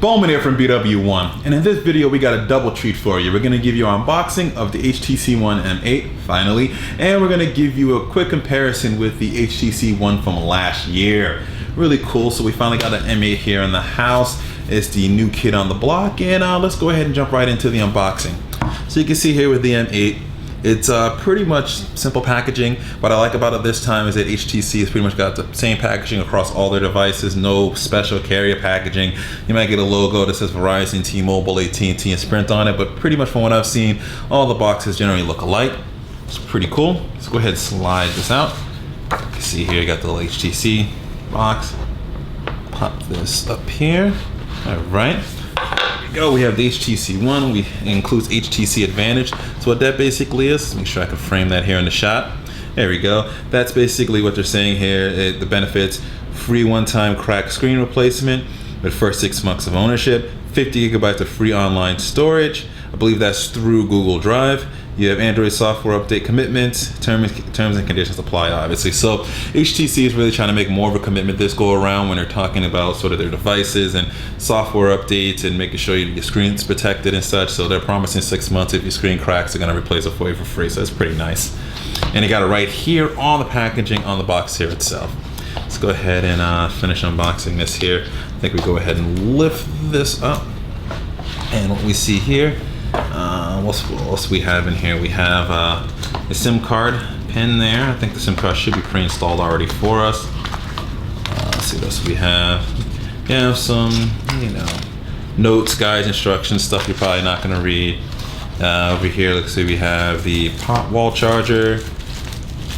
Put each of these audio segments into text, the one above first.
Bowman here from BWOne, and in this video we got a double treat for you. We're going to give you an unboxing of the HTC One M8, finally, and we're going to give you a quick comparison with the HTC One from last year. Really cool. So we finally got an M8 here in the house. It's the new kid on the block, and let's go ahead and jump right into the unboxing. So you can see here with the M8, it's pretty much simple packaging. What I like about it this time is that HTC has pretty much got the same packaging across all their devices, no special carrier packaging. You might get a logo that says Verizon, T-Mobile, AT&T, and Sprint on it, but pretty much from what I've seen, all the boxes generally look alike. It's pretty cool. Let's go ahead and slide this out. You can see here, you got the little HTC box. Pop this up here. All right. Go. We have the HTC One. It includes HTC Advantage. So what that basically is, make sure I can frame that here in the shot. There we go. That's basically what they're saying here. The benefits: free one-time cracked screen replacement with first 6 months of ownership, 50 gigabytes of free online storage. I believe that's through Google Drive. You have Android software update commitments, terms and conditions apply, obviously. So HTC is really trying to make more of a commitment this go around when they're talking about sort of their devices and software updates and making sure your screen's protected and such. So they're promising 6 months. If your screen cracks, they're gonna replace it for you for free. So that's pretty nice. And you got it right here on the packaging on the box here itself. Let's go ahead and finish unboxing this here. I think we go ahead and lift this up. And what we see here, what else we have in here? We have a SIM card pin there. I think the SIM card should be pre-installed already for us. Let's see what else we have. We have some, notes, guides, instructions, stuff you're probably not going to read. Over here, let's see, we have the pop wall charger.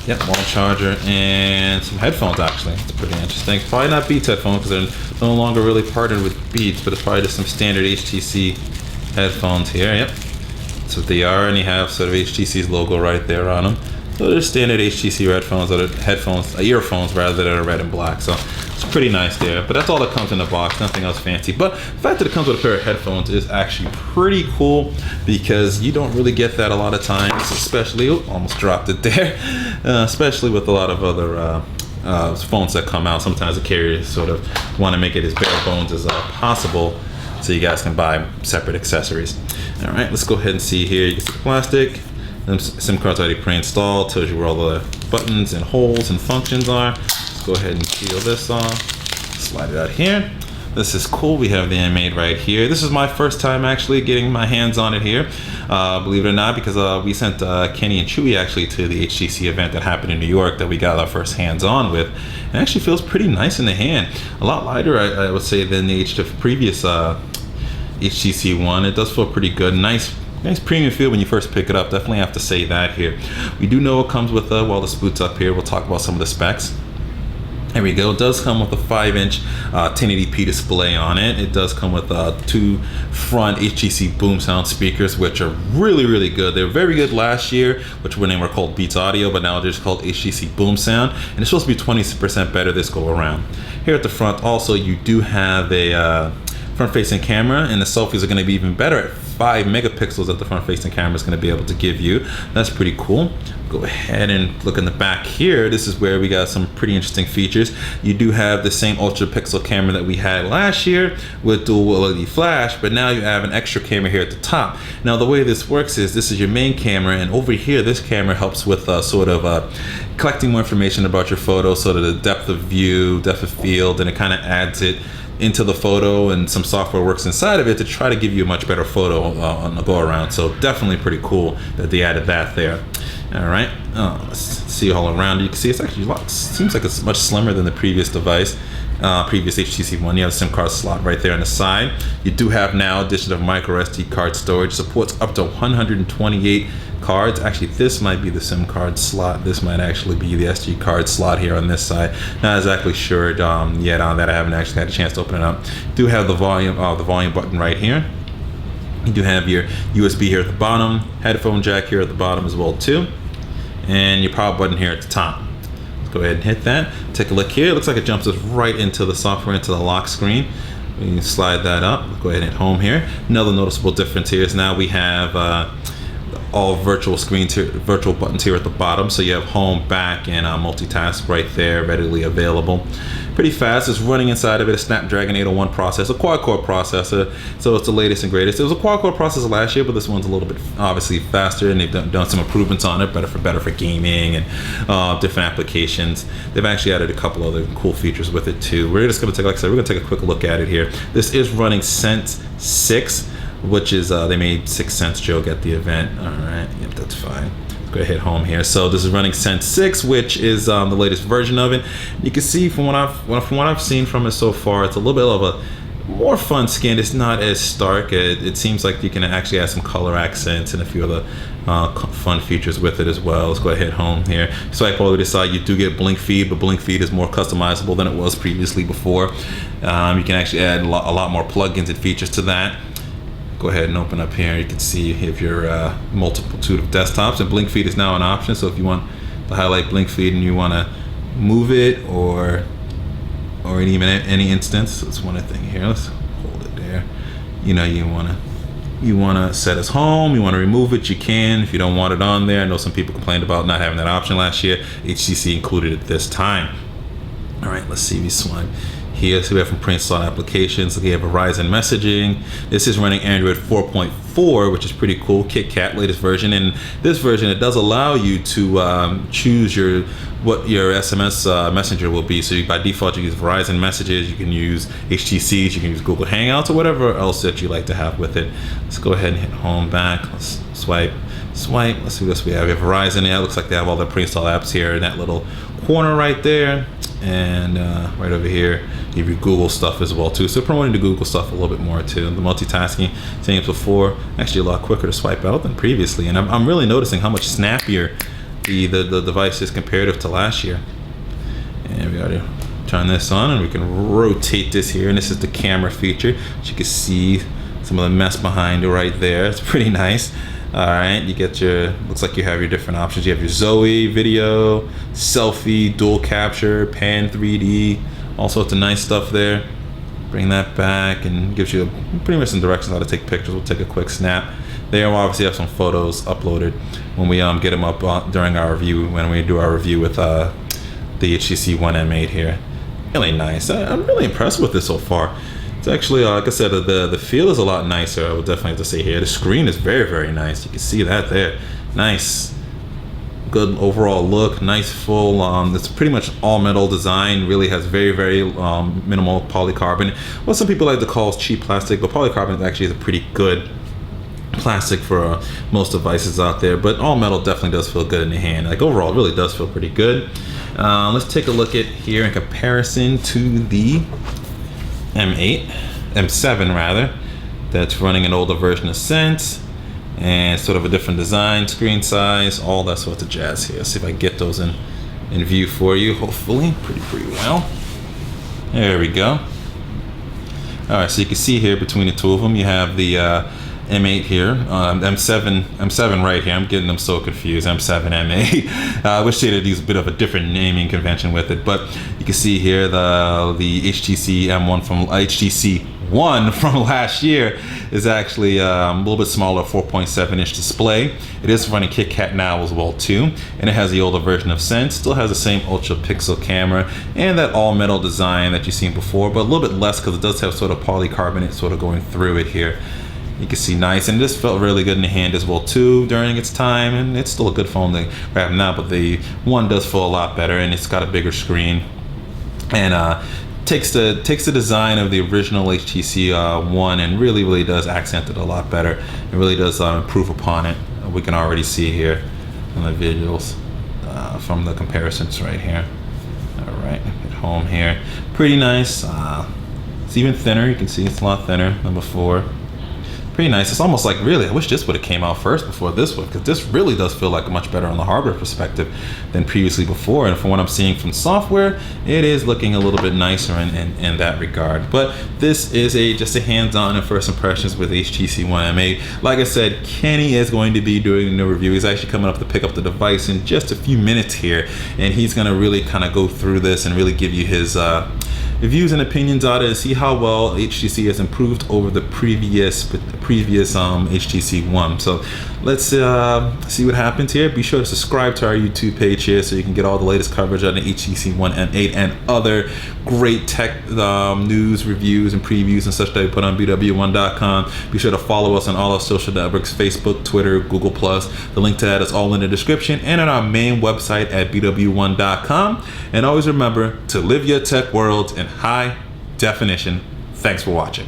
Yep, wall charger, and some headphones actually. It's pretty interesting. Probably not Beats headphones because they're no longer really partnered with Beats, but it's probably just some standard HTC headphones here. Yep, that's what they are, and you have sort of HTC's logo right there on them. So they're standard HTC earphones rather, that are red and black. So it's pretty nice there. But that's all that comes in the box, nothing else fancy. But the fact that it comes with a pair of headphones is actually pretty cool because you don't really get that a lot of times, especially, almost dropped it there, especially with a lot of other phones that come out. Sometimes the carriers sort of want to make it as bare bones as possible, so you guys can buy separate accessories. All right, let's go ahead and see here. You can see the plastic. The SIM card's already pre-installed. Tells you where all the buttons and holes and functions are. Let's go ahead and peel this off. Slide it out here. This is cool. We have the M8 right here. This is my first time actually getting my hands on it here, believe it or not, because we sent Kenny and Chuey actually to the HTC event that happened in New York that we got our first hands-on with. It actually feels pretty nice in the hand. A lot lighter, I would say, than the previous HTC One. It does feel pretty good. Nice premium feel when you first pick it up. Definitely have to say that here. We do know it comes with, while this boot's up here, we'll talk about some of the specs. There we go. It does come with a 5-inch 1080p display on it. It does come with 2 front HTC Boom Sound speakers, which are really, really good. They were very good last year, when they were called Beats Audio, but now they're just called HTC Boom Sound. And it's supposed to be 20% better this go around. Here at the front also, you do have a front-facing camera, and the selfies are going to be even better at 5 megapixels that the front-facing camera is going to be able to give you. That's pretty cool. Go ahead and look in the back here. This is where we got some pretty interesting features. You do have the same ultra pixel camera that we had last year with dual LED flash, but now you have an extra camera here at the top. Now the way this works is this is your main camera, and over here this camera helps with collecting more information about your photo, sort of the depth of view, depth of field, and it kind of adds it into the photo, and some software works inside of it to try to give you a much better photo on the go around. So definitely pretty cool that they added that there. All right, let's see all around. You can see it's actually seems like it's much slimmer than the previous device, previous HTC One. You have a SIM card slot right there on the side. You do have now addition of micro SD card storage. Supports up to 128 cards. Actually, this might be the SIM card slot. This might actually be the SD card slot here on this side. Not exactly sure yet on that. I haven't actually had a chance to open it up. Do have the volume button right here. You do have your USB here at the bottom, headphone jack here at the bottom as well too, and your power button here at the top. Let's go ahead and hit that. Take a look here. It looks like it jumps us right into the software, into the lock screen. We can slide that up. Go ahead and hit home here. Another noticeable difference here is now we have all virtual virtual buttons here at the bottom. So you have home, back, and multitask right there, readily available. Pretty fast. It's running inside of it a Snapdragon 801 processor, a quad-core processor, so it's the latest and greatest. It was a quad-core processor last year, but this one's a little bit obviously faster, and they've done some improvements on it, better for gaming and different applications. They've actually added a couple other cool features with it too. We're just going to take, like I said, we're going to take a quick look at it here. This is running Sense 6, which is they made 6 Sense joke at the event. All right, yep, that's fine. Go ahead, hit home here. So this is running Sense 6, which is the latest version of it. You can see from what I've seen from it so far, it's a little bit of a more fun skin. It's not as stark. It seems like you can actually add some color accents and a few other fun features with it as well. Let's go ahead, hit home here. Swipe all the way to the side. You do get blink feed, but blink feed is more customizable than it was previously before. You can actually add a lot more plugins and features to that. Go ahead and open up here. You can see if you're multitude of desktops, and blink feed is now an option. So if you want to highlight blink feed and you want to move it or even any instance, it's one thing here. Let's hold it there. You know, you want to set as home. You want to remove it, you can. If you don't want it on there, I know some people complained about not having that option last year. HTC included it this time. All right, let's see if we swipe here. So we have from pre-installed applications. We have Verizon messaging. This is running Android 4.4, which is pretty cool. KitKat latest version. And this version, it does allow you to choose what your SMS messenger will be. So by default, you use Verizon messages. You can use HTCs. You can use Google Hangouts or whatever else that you like to have with it. Let's go ahead and hit home, back. Let's swipe. Let's see what else we have. We have Verizon. Yeah, it looks like they have all the pre-installed apps here in that little corner right there. And right over here, you have your Google stuff as well too. So promoting the Google stuff a little bit more too. The multitasking, same as before, actually a lot quicker to swipe out than previously. And I'm really noticing how much snappier the device is comparative to last year. And we gotta turn this on, and we can rotate this here. And this is the camera feature. As you can see some of the mess behind it right there. It's pretty nice. All right, you get looks like you have your different options. You have your Zoe video, selfie, dual capture, pan 3D, all sorts of nice stuff there. Bring that back and gives you pretty much some directions how to take pictures. We'll take a quick snap. There we'll obviously have some photos uploaded when we get them up during our review, when we do our review with the HTC One M8 here. Really nice. I'm really impressed with this so far. It's actually, like I said, the feel is a lot nicer. I would definitely have to say here. The screen is very, very nice. You can see that there. Nice, good overall look. Nice full. It's pretty much all metal design. Really has very, very minimal polycarbonate. What some people like to call cheap plastic, but polycarbonate actually is a pretty good plastic for most devices out there. But all metal definitely does feel good in the hand. Like overall, it really does feel pretty good. Let's take a look at here in comparison to the M7 rather, that's running an older version of Sense and sort of a different design, screen size, all that sort of jazz here. See if I can get those in view for you, hopefully pretty well. There we go. All right, so you can see here between the two of them, you have the M8 here, M7 right here. I'm getting them so confused. M7, M8. I wish they'd use a bit of a different naming convention with it, but you can see here the HTC One from last year is actually a little bit smaller, 4.7-inch display. It is running KitKat now as well too, and it has the older version of Sense. Still has the same ultra pixel camera and that all metal design that you've seen before, but a little bit less because it does have sort of polycarbonate sort of going through it here. You can see nice, and this felt really good in the hand as well too during its time, and it's still a good phone to grab now, but the One does feel a lot better, and it's got a bigger screen, and takes the design of the original HTC One and really does accent it a lot better. It really does improve upon it. We can already see here in the visuals from the comparisons right here. All right, at home here, pretty nice. It's even thinner. You can see it's a lot thinner than before. Pretty nice. It's almost like, really, I wish this would have came out first before this one, because this really does feel like much better on the hardware perspective than previously before. And from what I'm seeing from software, it is looking a little bit nicer in that regard. But this is just a hands-on and first impressions with HTC One M8. Like I said, Kenny is going to be doing the review. He's actually coming up to pick up the device in just a few minutes here, and he's going to really kind of go through this and really give you his views and opinions on it and see how well HTC has improved over the previous HTC One. So let's see what happens here. Be sure to subscribe to our YouTube page here so you can get all the latest coverage on the HTC One M8 and other great tech news, reviews, and previews and such that we put on BWOne.com. Be sure to follow us on all our social networks, Facebook, Twitter, Google+. The link to that is all in the description and on our main website at BWOne.com. And always remember to live your tech world in high definition. Thanks for watching.